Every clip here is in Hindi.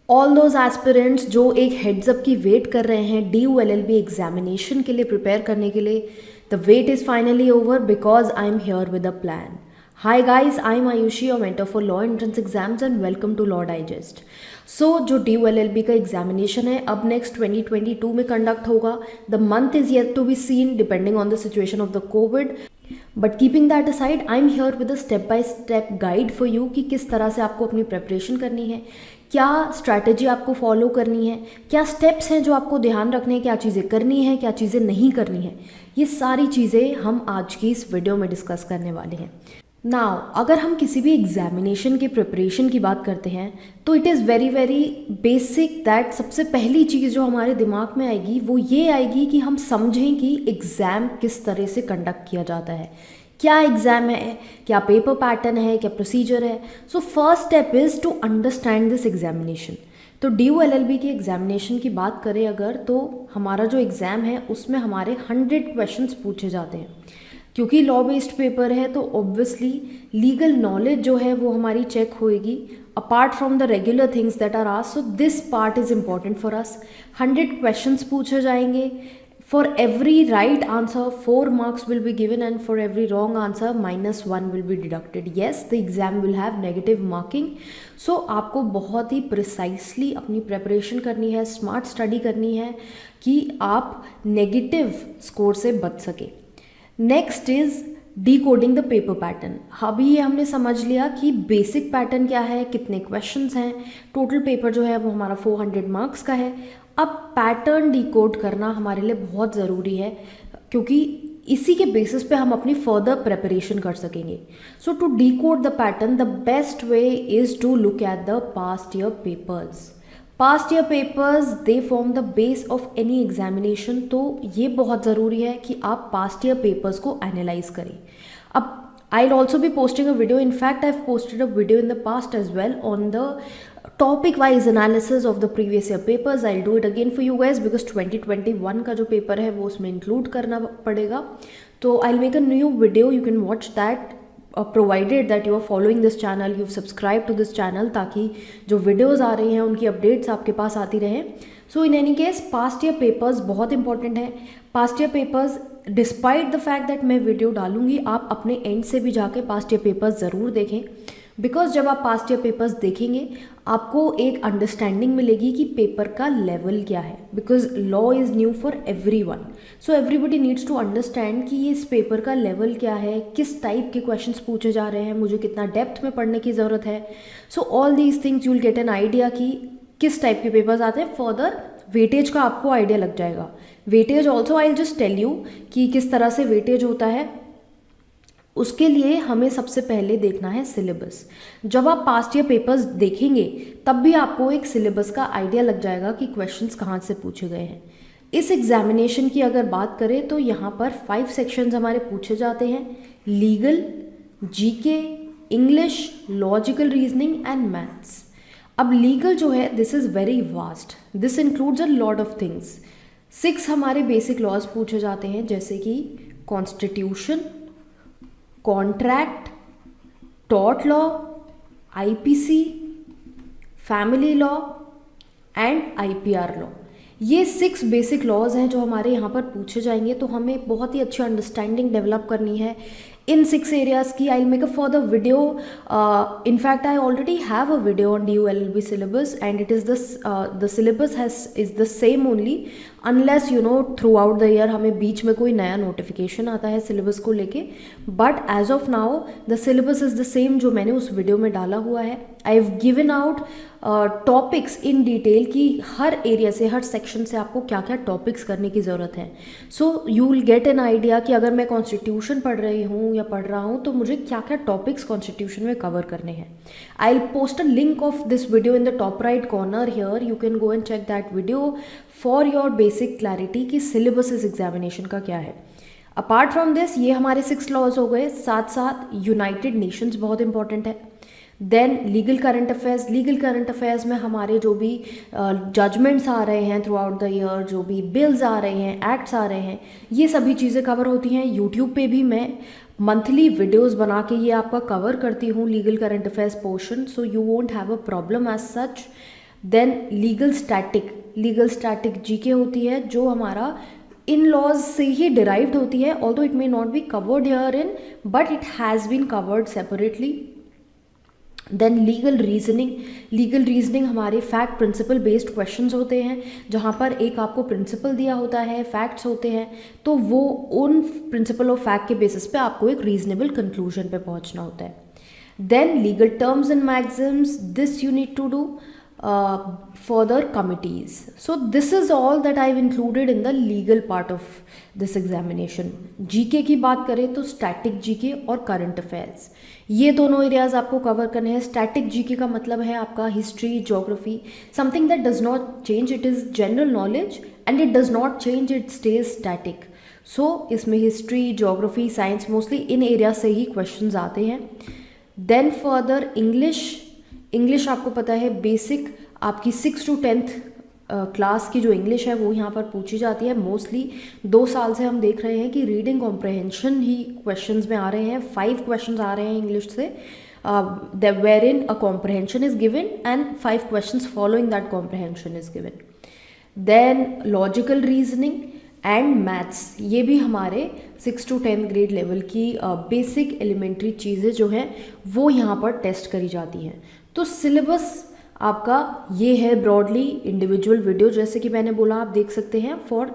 ऑल दोज एस्पिरेंट्स जो एक हेड्स अप की वेट कर रहे हैं DU LLB एग्जामिनेशन के लिए प्रिपेयर करने के लिए, the wait is finally over because I am here with a plan. Hi guys, I am Ayushi, your mentor for law entrance exams and welcome to law digest. So जो DU LLB का एग्जामिनेशन है अब नेक्स्ट 2022 में कंडक्ट होगा. The month is yet to be seen depending on the situation of the COVID. But keeping that aside, I am here with a step by step guide for you कि किस तरह से आपको अपनी प्रेपरेशन करनी है, क्या स्ट्रैटेजी आपको फॉलो करनी है, क्या स्टेप्स हैं जो आपको ध्यान रखने हैं, क्या चीज़ें करनी है, क्या चीज़ें नहीं करनी है. ये सारी चीज़ें हम आज की इस वीडियो में डिस्कस करने वाले हैं. नाउ अगर हम किसी भी एग्जामिनेशन के प्रिपरेशन की बात करते हैं तो it is very very basic that सबसे पहली चीज़ जो हमारे दिमाग में आएगी वो ये आएगी कि हम समझें कि एग्ज़ाम किस तरह से कंडक्ट किया जाता है, क्या एग्ज़ाम है, क्या पेपर पैटर्न है, क्या प्रोसीजर है. So first step is to understand this examination. तो DU LLB की एग्जामिनेशन की बात करें अगर, तो हमारा जो एग्ज़ाम है उसमें हमारे 100 क्वेश्चंस पूछे जाते हैं. क्योंकि लॉ बेस्ड पेपर है तो ऑब्वियसली लीगल नॉलेज जो है वो हमारी चेक होएगी apart from the regular things that are asked. So this part is important for us. 100 questions पूछे जाएंगे. For every right answer 4 marks will be given and for every wrong answer -1 will be deducted. Yes, the exam will have negative marking. So आपको बहुत ही प्रिसाइसली अपनी प्रेपरेशन करनी है, स्मार्ट स्टडी करनी है कि आप नेगेटिव स्कोर से बच सके. Next is decoding the paper pattern. अभी ये हमने समझ लिया कि बेसिक पैटर्न क्या है, कितने क्वेश्चंस हैं, टोटल पेपर जो है वो हमारा 400 मार्क्स का है. अब पैटर्न डिकोड करना हमारे लिए बहुत ज़रूरी है क्योंकि इसी के बेसिस पे हम अपनी फर्दर प्रेपरेशन कर सकेंगे. So to decode the pattern the best way is to look at the past year papers. Past year papers they form the base of any examination. तो ये बहुत ज़रूरी है कि आप पास्ट ईयर पेपर्स को एनालाइज करें. अब I'll also be posting a video. In fact, I've posted a video in the past as well on the topic wise analysis of the previous year papers. I'll do it again for you guys because 2021 का जो पेपर है वो उसमें इंक्लूड करना पड़ेगा. तो I'll make a new video. You can watch that provided that you are following this channel, you've subscribed to this channel, ताकि जो videos आ रही हैं उनकी updates आपके पास आती रहें. So in any case past year papers बहुत इंपॉर्टेंट है. Past year papers despite the fact that मैं वीडियो डालूंगी, आप अपने एंड से भी जाके पास्ट ईयर पेपर्स ज़रूर देखें. बिकॉज जब आप पास्ट ईयर पेपर्स देखेंगे आपको एक अंडरस्टैंडिंग मिलेगी कि पेपर का लेवल क्या है. Because law is new for everyone. So everybody needs to understand कि ये इस पेपर का लेवल क्या है, किस टाइप के क्वेश्चंस पूछे जा रहे हैं, मुझे कितना डेप्थ में पढ़ने की ज़रूरत है. So all these things you will get an idea कि किस टाइप के पेपर्स आते हैं. फर्दर वेटेज का आपको आइडिया लग जाएगा. Weightage also I will just tell you कि किस तरह से वेटेज होता है. उसके लिए हमें सबसे पहले देखना है सिलेबस. जब आप पास्ट ईयर पेपर्स देखेंगे तब भी आपको एक सिलेबस का आइडिया लग जाएगा कि क्वेश्चंस कहाँ से पूछे गए हैं. इस एग्जामिनेशन की अगर बात करें तो यहाँ पर 5 सेक्शंस हमारे पूछे जाते हैं: legal, GK, English, logical reasoning and maths. अब लीगल जो है this is very vast. This includes a lot of things. 6 हमारे बेसिक लॉज पूछे जाते हैं जैसे कि constitution, contract, tort law, IPC, family law and IPR law. ये 6 बेसिक लॉज हैं जो हमारे यहाँ पर पूछे जाएंगे. तो हमें बहुत ही अच्छी अंडरस्टैंडिंग डेवलप करनी है in 6 areas की. I'll make a further video. In fact, I already have a video on DU LLB syllabus and it is this the syllabus is the same only unless you know throughout the year हमें बीच में कोई नया notification आता है syllabus को लेके. But as of now the syllabus is the same जो मैंने उस वीडियो में डाला हुआ है. I've given out topics in detail कि हर एरिया से, हर सेक्शन से आपको क्या क्या टॉपिक्स करने की ज़रूरत है. So you will get an idea कि अगर मैं कॉन्स्टिट्यूशन पढ़ रही हूँ या पढ़ रहा हूँ तो मुझे क्या क्या टॉपिक्स कॉन्स्टिट्यूशन में कवर करने हैं. I will post a link of this video in the top right corner here. You can go and check that video for your basic clarity कि सिलेबस इस एग्जामिनेशन का क्या है. अपार्ट फ्रॉम दिस ये हमारे 6 लॉज हो गए. साथ साथ यूनाइटेड नेशंस बहुत इंपॉर्टेंट है. Then legal current affairs. Legal current affairs में हमारे जो भी जजमेंट्स आ रहे हैं थ्रू आउट द ईयर, जो भी बिल्स आ रहे हैं, एक्ट्स आ रहे हैं, ये सभी चीज़ें कवर होती हैं. यूट्यूब पे भी मैं मंथली वीडियोस बना के ये आपका कवर करती हूँ legal current affairs portion. So you won't have a problem as such. Then legal static GK होती है जो हमारा इन लॉज से ही डिराइव्ड होती है, although it may not be covered herein but it has been covered separately. Then legal reasoning हमारे फैक्ट प्रिंसिपल बेस्ड क्वेश्चंस होते हैं, जहाँ पर एक आपको प्रिंसिपल दिया होता है, फैक्ट्स होते हैं, तो वो उन प्रिंसिपल ऑफ फैक्ट के बेसिस पे आपको एक रीजनेबल कंक्लूजन पे पहुँचना होता है। Then legal terms and maxims, this you need to do further committees. So this is all that I've included in the legal part of this examination. GK की बात करें तो स्टैटिक जीके और करंट अफेयर्स, ये दोनों एरियाज आपको कवर करने हैं। स्टैटिक जीके का मतलब है आपका history, geography, something that does not change, it is general knowledge and it does not change, it stays static. So इसमें हिस्ट्री, ज्योग्राफी, साइंस, मोस्टली इन एरिया से ही क्वेश्चंस आते हैं। देन फर्दर इंग्लिश आपको पता है बेसिक आपकी 6 to 10th क्लास की जो इंग्लिश है वो यहाँ पर पूछी जाती है। मोस्टली 2 साल से हम देख रहे हैं कि रीडिंग कॉम्प्रहेंशन ही क्वेश्चंस में आ रहे हैं। 5 क्वेश्चंस आ रहे हैं इंग्लिश से, where in a comprehension is given and 5 questions following that comprehension is given. Then logical reasoning and maths, ये भी हमारे 6 to 10th ग्रेड लेवल की बेसिक एलिमेंट्री चीज़ें जो हैं वो यहाँ पर टेस्ट करी जाती हैं। तो सिलेबस आपका ये है ब्रॉडली। इंडिविजुअल वीडियो जैसे कि मैंने बोला आप देख सकते हैं for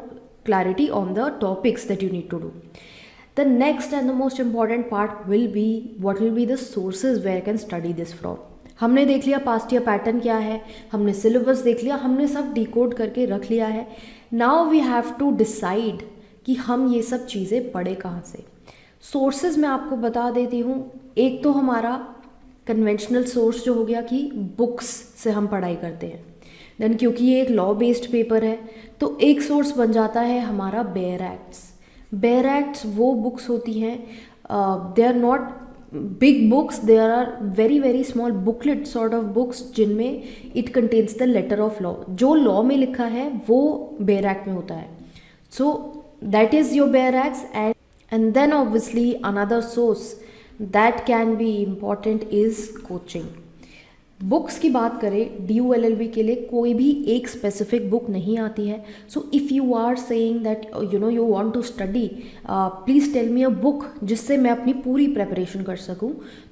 clarity on the topics that you need to do. The next and the most important part will be what will be the sources where can study this from. हमने देख लिया पास्ट ईयर पैटर्न क्या है, हमने सिलेबस देख लिया, हमने सब डिकोड करके रख लिया है। Now we have to decide कि हम ये सब चीज़ें पढ़े कहाँ से। सोर्सेज मैं आपको बता देती हूँ। एक तो हमारा कन्वेंशनल सोर्स जो हो गया कि बुक्स से हम पढ़ाई करते हैं। देन क्योंकि ये एक लॉ बेस्ड पेपर है तो एक सोर्स बन जाता है हमारा बेयर एक्ट्स। वो बुक्स होती हैं, they are not big books, they are very small booklet sort of books जिनमें it contains the letter of law. जो लॉ में लिखा है वो बेयर एक्ट में होता है। So that is your bare acts. And then obviously another source that can be important is coaching. Books की बात करें DU-LLB के लिए कोई भी एक स्पेसिफिक बुक नहीं आती है। So if you are saying that you want to study, please tell me a book जिससे मैं अपनी पूरी प्रेपरेशन कर सकूं।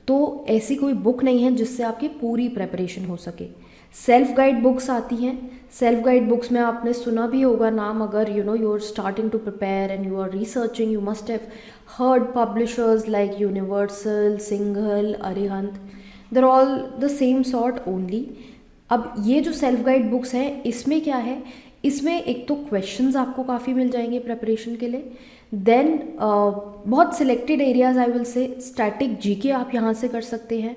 तो ऐसी कोई बुक नहीं है जिससे आपकी पूरी प्रेपरेशन हो सके। सेल्फ गाइड बुक्स आती हैं। सेल्फ गाइड बुक्स में आपने सुना भी होगा नाम, अगर you are starting to prepare and you are researching, you must have heard publishers like Universal, Singhal, Arihant, they're all the same sort only। अब ये जो सेल्फ गाइड बुक्स हैं इसमें क्या है, इसमें एक तो क्वेश्चंस आपको काफ़ी मिल जाएंगे प्रेपरेशन के लिए। देन बहुत selected areas I will say static GK आप यहाँ से कर सकते हैं।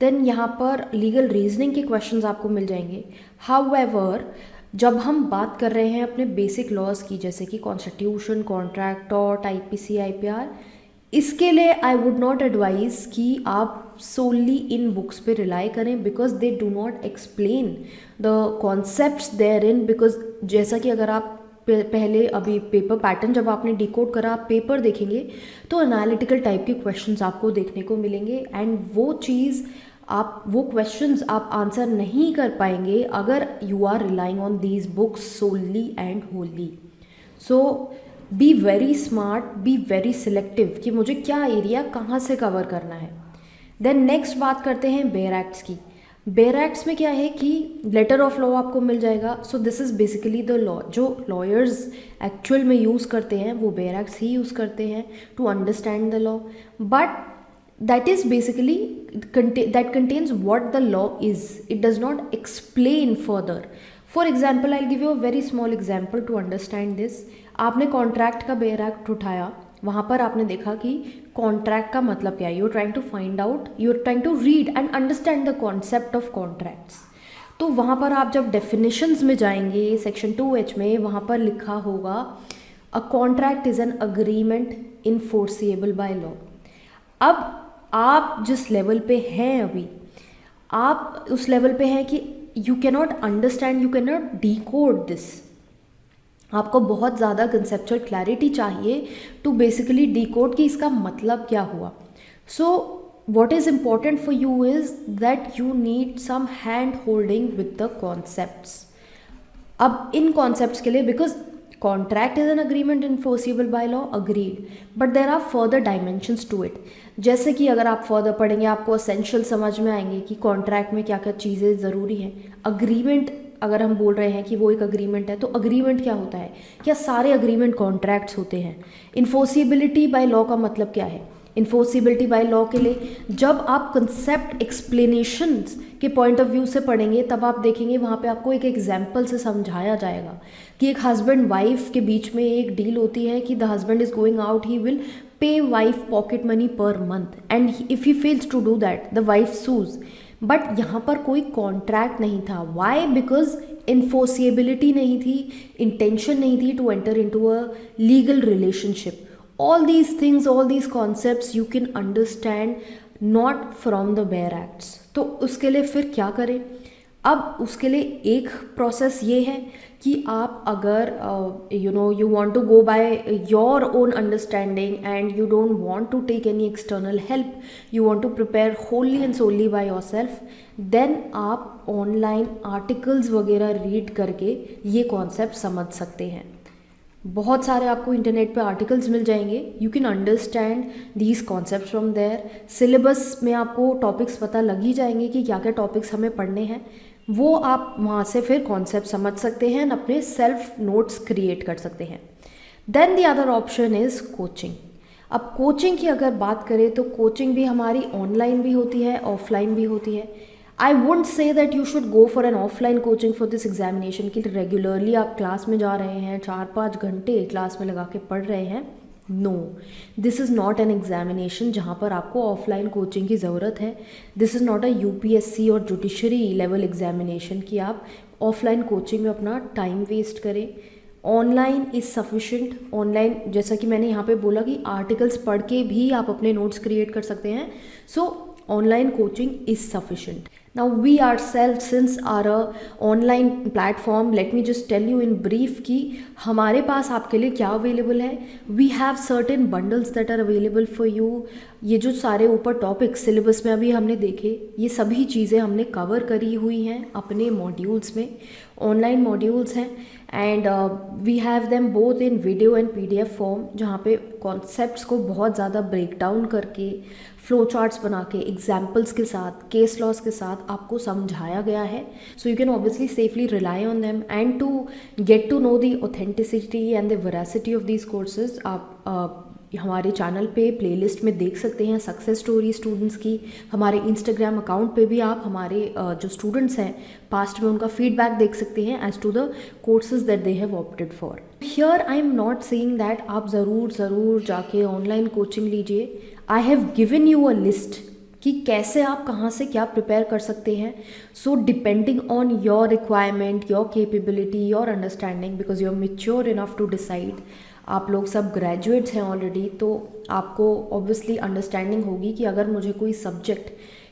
देन यहाँ पर लीगल रीजनिंग के क्वेश्चंस आपको मिल जाएंगे। हाउएवर जब हम बात कर रहे हैं अपने बेसिक लॉज की, जैसे कि constitution, contract tort, IPC, IPR, इसके लिए आई वुड नॉट एडवाइज़ कि आप सोली इन बुक्स पे रिलाई करें because they do not explain the concepts therein. Because जैसा कि अगर आप पहले अभी पेपर पैटर्न जब आपने डिकोड करा, आप पेपर देखेंगे तो एनालिटिकल टाइप के क्वेश्चंस आपको देखने को मिलेंगे एंड वो क्वेश्चंस आप आंसर नहीं कर पाएंगे अगर you are relying on these books solely and wholly. So be very smart, be very selective कि मुझे क्या एरिया कहाँ से कवर करना है। देन नेक्स्ट बात करते हैं बेयर एक्ट्स की। बेयर एक्ट्स में क्या है कि लेटर ऑफ लॉ आपको मिल जाएगा। So this is basically the law जो लॉयर्स एक्चुअल में यूज़ करते हैं, वो बेयर एक्ट्स ही यूज़ करते हैं to understand the law. But that is basically that contains what the law is, it does not explain further. For example, I'll give you a very small example to understand this. आपने कॉन्ट्रैक्ट का बेयर एक्ट उठाया, वहाँ पर आपने देखा कि कॉन्ट्रैक्ट का मतलब क्या है। You are trying to find out, you are trying to read and understand the concept of contracts. तो वहाँ पर आप जब डेफिनेशंस में जाएंगे सेक्शन 2H में, वहाँ पर लिखा होगा a contract is an agreement enforceable by law. अब आप जिस लेवल पे हैं अभी, आप उस लेवल पे हैं कि you can not understand, you can not decode this. आपको बहुत ज़्यादा कंसेप्चुअल क्लैरिटी चाहिए टू बेसिकली डिकोड कि इसका मतलब क्या हुआ। सो what is important for you is that you need some hand holding with the concepts. अब इन कॉन्सेप्ट्स के लिए, because contract is an agreement enforceable by law, agreed, but there are further dimensions to it. जैसे कि अगर आप फर्दर पढ़ेंगे आपको असेंशियल समझ में आएंगे कि कॉन्ट्रैक्ट में क्या क्या चीज़ें ज़रूरी हैं. अग्रीमेंट अगर हम बोल रहे हैं कि वो एक अग्रीमेंट है, तो अग्रीमेंट क्या होता है, क्या सारे अग्रीमेंट कॉन्ट्रैक्ट्स होते हैं. इन्फोर्सिबिलिटी बाय लॉ का मतलब क्या है. इन्फोर्सिबिलिटी बाय लॉ के लिए जब आप कंसेप्ट एक्सप्लेनेशंस के पॉइंट ऑफ व्यू से पढ़ेंगे तब आप देखेंगे वहाँ पे आपको एक एग्जाम्पल से समझाया जाएगा कि एक हस्बैंड वाइफ के बीच में एक डील होती है कि the husband is going out, he will pay wife pocket money per month and if he fails to do that the wife sues. But यहाँ पर कोई कॉन्ट्रैक्ट नहीं था. वाई? बिकॉज इन्फोर्सिबिलिटी नहीं थी, इंटेंशन नहीं थी to enter into a legal relationship. All these things, all these concepts you can understand not from the bare acts. तो उसके लिए फिर क्या करें. अब उसके लिए एक प्रोसेस ये है कि आप अगर you want to go by your own understanding and you don't want to take any external help, you want to prepare wholly and solely by yourself, then आप ऑनलाइन आर्टिकल्स वगैरह रीड करके ये कॉन्सेप्ट समझ सकते हैं. बहुत सारे आपको इंटरनेट पे आर्टिकल्स मिल जाएंगे. You can understand these concept from there. Syllabus में आपको टॉपिक्स पता लग ही जाएंगे कि क्या क्या टॉपिक्स हमें पढ़ने हैं. वो आप वहाँ से फिर कॉन्सेप्ट समझ सकते हैं और अपने सेल्फ नोट्स क्रिएट कर सकते हैं. Then the other option is coaching. अब कोचिंग की अगर बात करें तो कोचिंग भी हमारी ऑनलाइन भी होती है, ऑफलाइन भी होती है. I wouldn't say that you should go for an offline coaching for this examination कि रेगुलरली आप क्लास में जा रहे हैं, 4-5 घंटे क्लास में लगा के पढ़ रहे हैं. No, this is not an examination जहाँ पर आपको ऑफलाइन कोचिंग की ज़रूरत है. This is not a UPSC और जुडिशरी लेवल एग्जामिनेशन कि आप ऑफलाइन कोचिंग में अपना टाइम वेस्ट करें. Online is sufficient. ऑनलाइन जैसा कि मैंने यहाँ पे बोला कि आर्टिकल्स पढ़ के भी आप अपने नोट्स क्रिएट कर सकते हैं. सो online coaching is sufficient. Now we ourselves, since our online platform, let me just tell you in brief कि हमारे पास आपके लिए क्या अवेलेबल है. We have certain bundles that are available for you. ये जो सारे ऊपर टॉपिक सिलेबस में अभी हमने देखे, ये सभी चीज़ें हमने कवर करी हुई हैं अपने मॉड्यूल्स में. ऑनलाइन मॉड्यूल्स हैं and we have them both in video and PDF form, जहाँ पे कॉन्सेप्ट्स को बहुत ज़्यादा ब्रेक डाउन करके फ्लो चार्ट्स बना के एग्जाम्पल्स के साथ, केस लॉस के साथ आपको समझाया गया है. So you can obviously safely rely on them and to get to know the authenticity and the veracity of these courses आप हमारे चैनल पे प्लेलिस्ट में देख सकते हैं सक्सेस स्टोरी स्टूडेंट्स की. हमारे इंस्टाग्राम अकाउंट पे भी आप हमारे जो स्टूडेंट्स हैं पास्ट में उनका फीडबैक देख सकते हैं as to the courses that they have opted for. Here I am not saying that आप ज़रूर जाके ऑनलाइन कोचिंग लीजिए. I have given you a list कि कैसे आप कहाँ से क्या प्रिपेयर कर सकते हैं. So depending on your requirement, your capability, your understanding, because you are mature enough to decide. आप लोग सब ग्रेजुएट्स हैं ऑलरेडी, तो आपको ऑब्वियसली अंडरस्टैंडिंग होगी कि अगर मुझे कोई सब्जेक्ट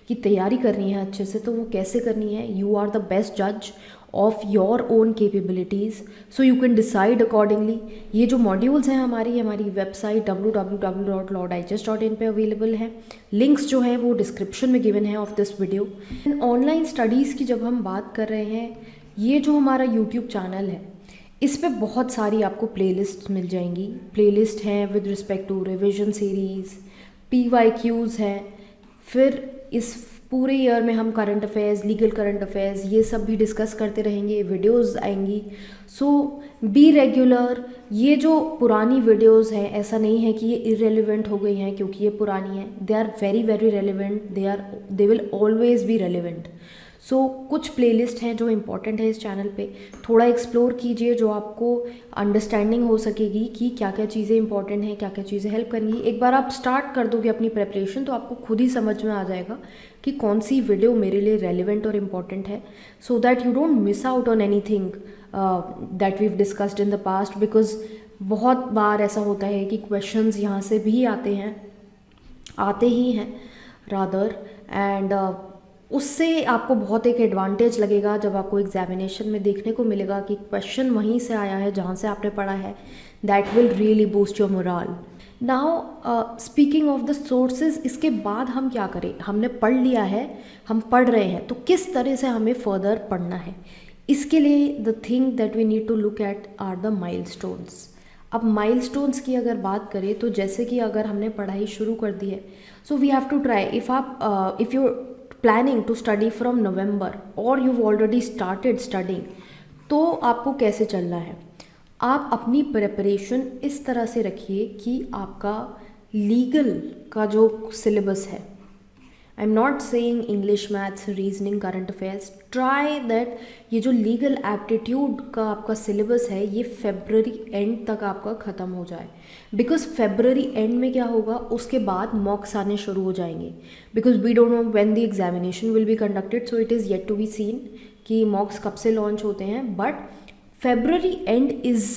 की तैयारी करनी है अच्छे से तो वो कैसे करनी है. यू आर द बेस्ट जज of your own capabilities, so you can decide accordingly. ये जो मॉड्यूल्स हैं हमारी वेबसाइट www.lawdigest.in पे अवेलेबल है. लिंक्स जो हैं वो डिस्क्रिप्शन में गिवन है of this video. Online studies की जब हम बात कर रहे हैं, ये जो हमारा यूट्यूब चैनल है इस पे बहुत सारी आपको प्लेलिस्ट मिल जाएंगी. प्लेलिस्ट हैं with respect to revision series, PYQs हैं, फिर इस पूरे ईयर में हम current affairs, legal current affairs, ये सब भी डिस्कस करते रहेंगे. वीडियोस आएंगी. So be regular. ये जो पुरानी वीडियोस हैं ऐसा नहीं है कि ये इरेलीवेंट हो गई हैं क्योंकि ये पुरानी हैं. They are very relevant. They will always be relevant. So कुछ प्लेलिस्ट हैं जो इम्पॉर्टेंट है इस चैनल पे. थोड़ा एक्सप्लोर कीजिए जो आपको अंडरस्टैंडिंग हो सकेगी कि क्या क्या चीज़ें इंपॉर्टेंट हैं, क्या क्या चीज़ें हेल्प करेंगी. एक बार आप स्टार्ट कर दोगे अपनी प्रेपरेशन तो आपको खुद ही समझ में आ जाएगा कि कौन सी वीडियो मेरे लिए रेलिवेंट और इम्पॉर्टेंट है, so that you don't miss out on any thing that weave discussed in the past. Because बहुत बार ऐसा होता है कि क्वेश्चंस यहाँ से भी आते ही हैं रादर, एंड उससे आपको बहुत एक एडवांटेज लगेगा जब आपको एग्जामिनेशन में देखने को मिलेगा कि क्वेश्चन वहीं से आया है जहाँ से आपने पढ़ा है. That will really boost your moral. Now speaking of the sources, इसके बाद हम क्या करें, हमने पढ़ लिया है, हम पढ़ रहे हैं, तो किस तरह से हमें फर्दर पढ़ना है, इसके लिए the thing that we need to look at are the milestones. अब माइलस्टोन्स की अगर बात करें तो जैसे कि अगर हमने पढ़ाई शुरू कर दी है, so we have to try, if you planning to study from November और यू ऑलरेडी स्टार्टेड स्टडिंग, तो आपको कैसे चलना है, आप अपनी प्रिपरेशन इस तरह से रखिए कि आपका लीगल का जो सिलेबस है, आई am not saying English, maths, reasoning, current affairs, try that ये जो लीगल एप्टीट्यूड का आपका सिलेबस है ये फेब्रवरी एंड तक आपका ख़त्म हो जाए, बिकॉज फेब्रवरी एंड में क्या होगा, उसके बाद मॉक्स आने शुरू हो जाएंगे, because we don't know when the examination will be conducted, so it is yet to be seen कि मॉक्स कब से लॉन्च होते हैं, but February end is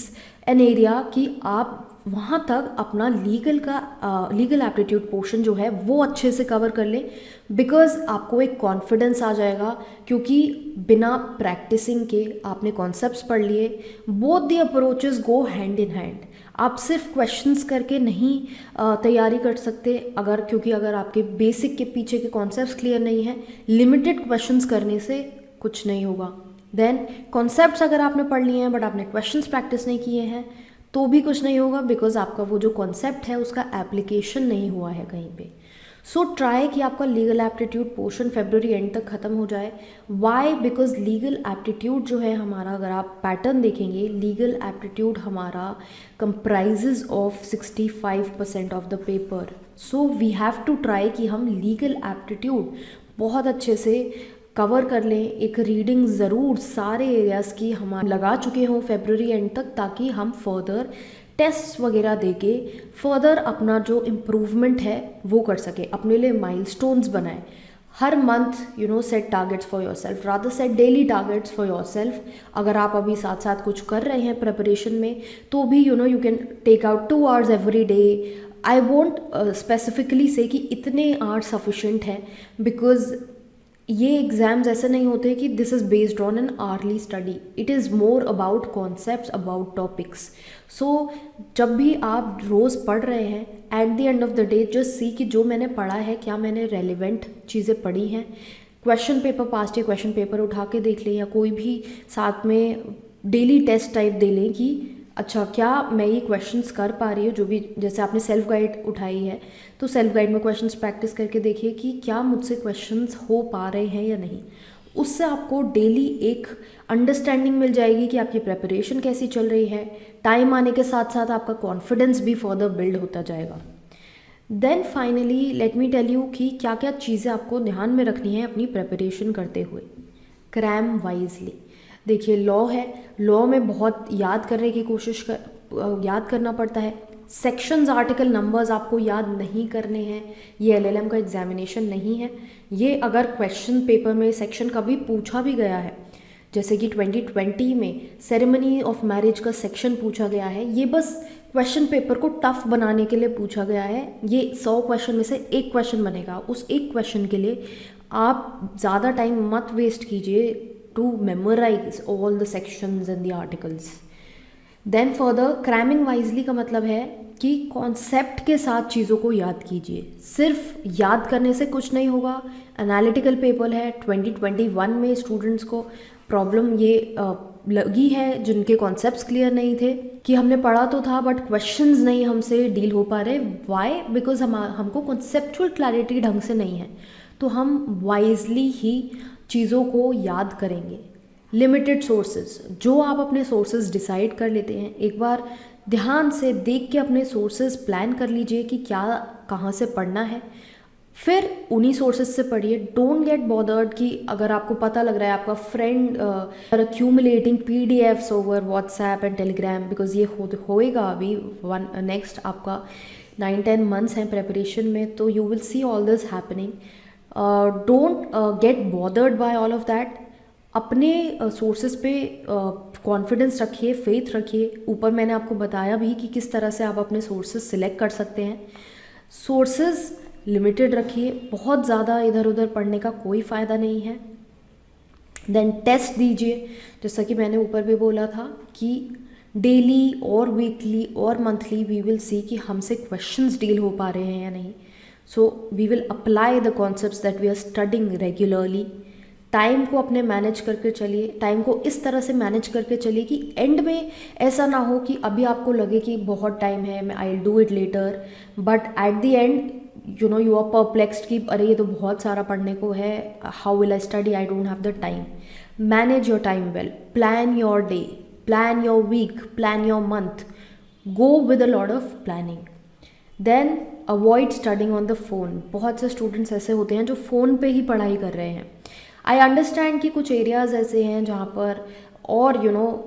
an area कि आप वहाँ तक अपना लीगल एप्टीट्यूड पोर्शन जो है वो अच्छे से कवर कर लें, बिकॉज आपको एक कॉन्फिडेंस आ जाएगा, क्योंकि बिना प्रैक्टिसिंग के आपने कॉन्सेप्ट्स पढ़ लिए। Both the approaches go hand in hand, आप सिर्फ क्वेश्चंस करके नहीं तैयारी कर सकते, क्योंकि अगर आपके बेसिक के पीछे के कॉन्सेप्ट्स क्लियर नहीं है, लिमिटेड क्वेश्चंस करने से कुछ नहीं होगा। देन कॉन्सेप्ट्स अगर आपने पढ़ लिए हैं बट आपने क्वेश्चंस प्रैक्टिस नहीं किए हैं तो भी कुछ नहीं होगा, बिकॉज आपका वो जो कॉन्सेप्ट है उसका एप्लीकेशन नहीं हुआ है कहीं पे। सो ट्राई कि आपका legal aptitude portion February and तक ख़त्म हो जाए। वाई? बिकॉज लीगल एप्टीट्यूड जो है हमारा, अगर आप पैटर्न देखेंगे, लीगल एप्टीट्यूड हमारा comprises of 65% of the paper. So we have to try कि हम लीगल एप्टीट्यूड बहुत अच्छे से कवर कर लें, एक रीडिंग ज़रूर सारे एरियाज़ की हम लगा चुके हों फेब्रवरी एंड तक, ताकि हम फर्दर टेस्ट वगैरह देके फर्दर अपना जो इम्प्रूवमेंट है वो कर सके, अपने लिए माइलस्टोन्स बनाएं। हर month set targets for yourself, rather set daily targets for yourself. अगर आप अभी साथ साथ कुछ कर रहे हैं प्रिपरेशन में तो भी you can take out 2 hours every day. I won't specifically say कि इतने आवर्स सफिशेंट है, बिकॉज ये एग्ज़ाम्स ऐसे नहीं होते कि this is based on an early study, it is more about concepts, about topics. So जब भी आप रोज़ पढ़ रहे हैं, at the end of the day just see कि जो मैंने पढ़ा है क्या मैंने रेलिवेंट चीज़ें पढ़ी हैं। Question paper, past year question paper उठा के देख लें, या कोई भी साथ में डेली टेस्ट टाइप दे लें कि अच्छा क्या मैं ये क्वेश्चंस कर पा रही हूँ, जो भी, जैसे आपने सेल्फ गाइड उठाई है तो सेल्फ गाइड में क्वेश्चंस प्रैक्टिस करके देखिए कि क्या मुझसे क्वेश्चंस हो पा रहे हैं या नहीं। उससे आपको डेली एक अंडरस्टैंडिंग मिल जाएगी कि आपकी प्रिपरेशन कैसी चल रही है। टाइम आने के साथ साथ आपका कॉन्फिडेंस भी फर्दर बिल्ड होता जाएगा। Then finally let me tell you कि क्या क्या चीज़ें आपको ध्यान में रखनी है अपनी प्रिपरेशन करते हुए। क्रैम वाइजली, देखिए लॉ है, लॉ में बहुत याद करने की याद करना पड़ता है। सेक्शंस, आर्टिकल नंबर्स आपको याद नहीं करने हैं, ये एलएलएम का एग्जामिनेशन नहीं है। ये अगर क्वेश्चन पेपर में सेक्शन कभी पूछा भी गया है, जैसे कि 2020 में सेरेमनी ऑफ मैरिज का सेक्शन पूछा गया है, ये बस क्वेश्चन पेपर को टफ बनाने के लिए पूछा गया है। ये 100 क्वेश्चन में से एक क्वेश्चन बनेगा, उस एक क्वेश्चन के लिए आप ज़्यादा टाइम मत वेस्ट कीजिए to memorise all the sections and the articles. Then further cramming wisely का मतलब है कि कॉन्सेप्ट के साथ चीज़ों को याद कीजिए, सिर्फ याद करने से कुछ नहीं होगा। एनालिटिकल पेपर है, 2021 में स्टूडेंट्स को प्रॉब्लम ये लगी है जिनके कॉन्सेप्ट्स क्लियर नहीं थे कि हमने पढ़ा तो था बट क्वेश्चंस नहीं हमसे डील हो पा रहे। वाई? बिकॉज हमको कॉन्सेप्चुअल क्लैरिटी ढंग से नहीं है, तो हम वाइजली ही चीज़ों को याद करेंगे। लिमिटेड सोर्सेज, जो आप अपने सोर्सेज डिसाइड कर लेते हैं, एक बार ध्यान से देख के अपने सोर्सेज प्लान कर लीजिए कि क्या कहाँ से पढ़ना है, फिर उन्हीं सोर्सेज से पढ़िए। डोंट गेट बॉदर्ड कि अगर आपको पता लग रहा है आपका friend accumulating PDFs over WhatsApp and Telegram, because ये होएगा अभी नेक्स्ट आपका 9-10 मंथ्स हैं प्रेपरेशन में, तो you will see all this happening. Don't get bothered by all of that. अपने सोर्सेज पे कॉन्फिडेंस रखिए, फेथ रखिए। ऊपर मैंने आपको बताया भी कि किस तरह से आप अपने सोर्सेज सिलेक्ट कर सकते हैं। सोर्सेज लिमिटेड रखिए, बहुत ज़्यादा इधर उधर पढ़ने का कोई फ़ायदा नहीं है। देन टेस्ट दीजिए, जैसा कि मैंने ऊपर भी बोला था कि डेली और वीकली और मंथली वी विल सी कि हमसे क्वेश्चंस डील हो पा रहे हैं या नहीं. So we will apply the concepts that we are studying regularly. Time को अपने मैनेज करके चलिए, टाइम को इस तरह से मैनेज करके चलिए कि एंड में ऐसा ना हो कि अभी आपको लगे कि बहुत टाइम है, मैं I will do it later, but at the end you are perplexed कि अरे ये तो बहुत सारा पढ़ने को है, how will I study, I don't have the time. Manage your time well, plan your day, plan your week, plan your month, go with a lot of planning. Then avoid studying on the phone. बहुत से स्टूडेंट्स ऐसे होते हैं जो फ़ोन पे ही पढ़ाई कर रहे हैं. आई अंडरस्टैंड कि कुछ एरियाज़ ऐसे हैं जहाँ पर और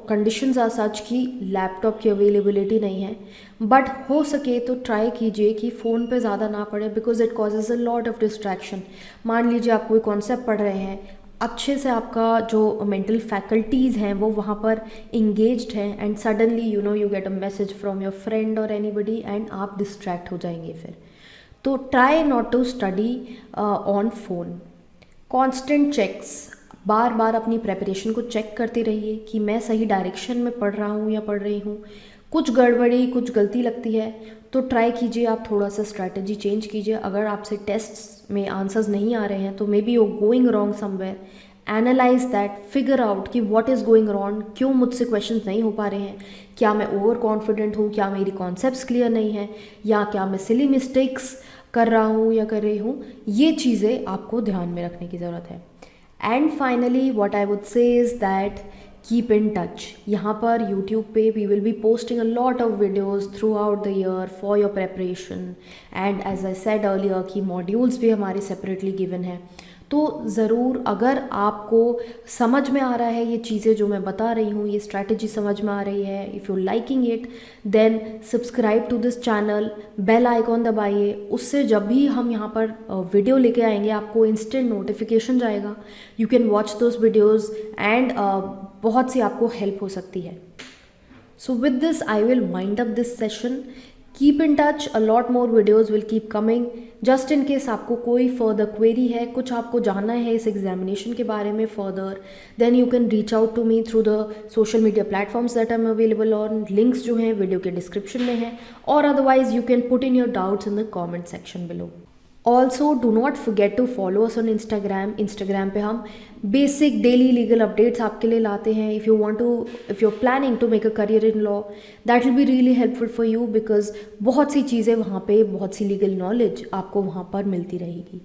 कंडीशंस आर सच कि लैपटॉप की अवेलेबिलिटी नहीं है, बट हो सके तो ट्राई कीजिए कि फ़ोन पे ज़्यादा ना पढ़े because it causes a lot of distraction. मान लीजिए आप कोई कॉन्सेप्ट पढ़ रहे हैं, अच्छे से आपका जो मेंटल फैकल्टीज़ हैं वो वहाँ पर इंगेज्ड हैं, and suddenly you get a message from your friend और एनीबडी एंड आप डिस्ट्रैक्ट हो जाएंगे फिर. तो try not to study on phone. Constant checks, बार बार अपनी प्रेपरेशन को चेक करते रहिए कि मैं सही डायरेक्शन में पढ़ रहा हूँ या पढ़ रही हूँ. कुछ गड़बड़ी, कुछ गलती लगती है तो ट्राई कीजिए आप थोड़ा सा स्ट्रैटेजी चेंज कीजिए. अगर आपसे टेस्ट्स में आंसर्स नहीं आ रहे हैं तो may be you going wrong somewhere. Analyse that, figure out कि व्हाट इज़ गोइंग रॉन्ग, क्यों मुझसे क्वेश्चंस नहीं हो पा रहे हैं. क्या मैं ओवर कॉन्फिडेंट हूँ, क्या मेरी कॉन्सेप्ट्स क्लियर नहीं है, या क्या मैं सिली मिस्टेक्स कर रहा हूँ या कर रही हूँ. ये चीज़ें आपको ध्यान में रखने की ज़रूरत है. And finally what I would say is that keep in touch. यहाँ पर यूट्यूब पे we will be posting a lot of videos throughout the year for your preparation. And as I said earlier कि मॉड्यूल्स भी हमारे सेपरेटली गिवन है. तो ज़रूर अगर आपको समझ में आ रहा है ये चीज़ें जो मैं बता रही हूँ, ये स्ट्रैटेजी समझ में आ रही है, if you liking it then subscribe to this channel, bell icon दबाइए. उससे जब भी हम यहाँ पर वीडियो लेके आएंगे आपको इंस्टेंट नोटिफिकेशन जाएगा. You can watch those videos and बहुत सी आपको हेल्प हो सकती है. So with this I will wind up this session. Keep in touch, a lot more videos will keep coming. Just in case आपको कोई further query है, कुछ आपको जानना है इस examination के बारे में further, then you can reach out to me through the social media platforms that I'm available on. Links जो हैं वीडियो के description में हैं, और otherwise you can put in your doubts in the comment section below. Also do not forget to follow us on Instagram पे हम बेसिक डेली लीगल अपडेट्स आपके लिए लाते हैं. If you are planning to make a career in law, that will be really helpful for you because बहुत सी चीज़ें वहाँ पे, बहुत सी लीगल नॉलेज आपको वहाँ पर मिलती रहेगी.